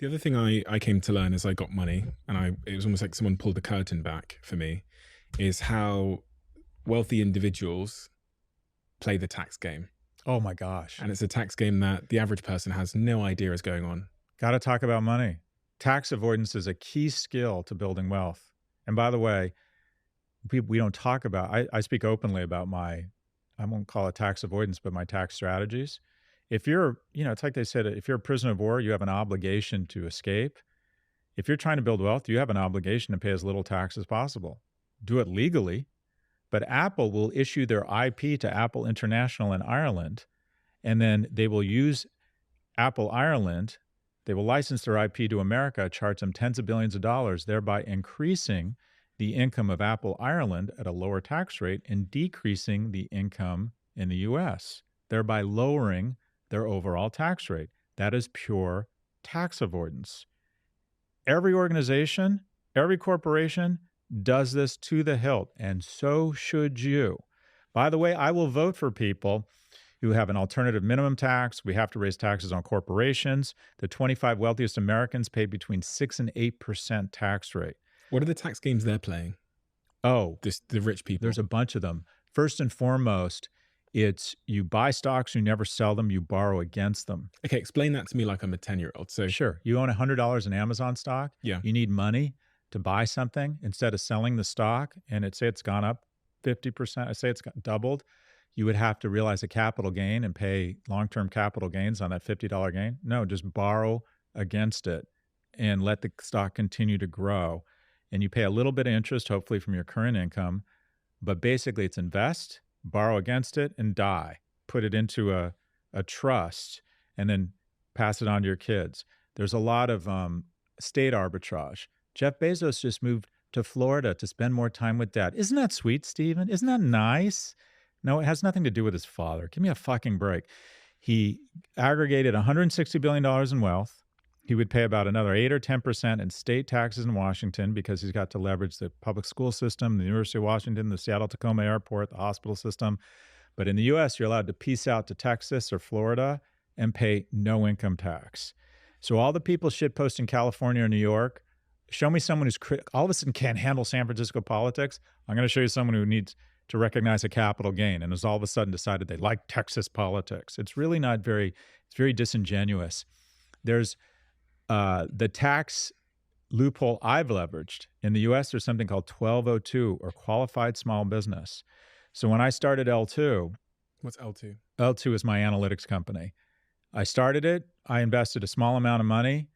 The other thing I came to learn as I got money, and it was almost like someone pulled the curtain back for me, is how wealthy individuals play the tax game. Oh my gosh. And it's a tax game that the average person has no idea is going on. Got to talk about money. Tax avoidance is a key skill to building wealth. And by the way, we don't talk about, I speak openly about I won't call it tax avoidance, but my tax strategies. If you're, it's like they said, if you're a prisoner of war, you have an obligation to escape. If you're trying to build wealth, you have an obligation to pay as little tax as possible. Do it legally, but Apple will issue their IP to Apple International in Ireland, and then they will use Apple Ireland. They will license their IP to America, charge them tens of billions of dollars, thereby increasing the income of Apple Ireland at a lower tax rate and decreasing the income in the US, thereby lowering their overall tax rate. That is pure tax avoidance. Every organization, every corporation does this to the hilt, and so should you. By the way, I will vote for people who have an alternative minimum tax. We have to raise taxes on corporations. The 25 wealthiest Americans pay between 6 and 8% tax rate. What are the tax games they're playing? Oh, The rich people. there's a bunch of them. First and foremost, it's you buy stocks, you never sell them, you borrow against them. Okay, explain that to me like I'm a 10-year-old. So, Sure, you own $100 in Amazon stock. yeah. You need money to buy something instead of selling the stock, and say it's gone up 50%. I say it's got doubled. You would have to realize a capital gain and pay long-term capital gains on that $50 gain. No, just borrow against it and let the stock continue to grow. And you pay a little bit of interest, hopefully from your current income, but basically it's invest, borrow against it, and die. Put it into a trust and then pass it on to your kids. There's a lot of state arbitrage. Jeff Bezos just moved to Florida to spend more time with dad. Isn't that sweet, Stephen? Isn't that nice? No, it has nothing to do with his father. Give me a fucking break. He aggregated $160 billion in wealth. He would pay about another 8 or 10% in state taxes in Washington because he's got to leverage the public school system, the University of Washington, the Seattle-Tacoma Airport, the hospital system. But in the U.S., you're allowed to peace out to Texas or Florida and pay no income tax. So all the people shitpost in California or New York, show me someone who's all of a sudden can't handle San Francisco politics. I'm going to show you someone who needs to recognize a capital gain and has all of a sudden decided they like Texas politics. It's really not it's very disingenuous. There's the tax loophole I've leveraged. In the US, there's something called 1202 or qualified small business. So when I started L2, What's L2? L2 is my analytics company. I started it. I invested a small amount of money.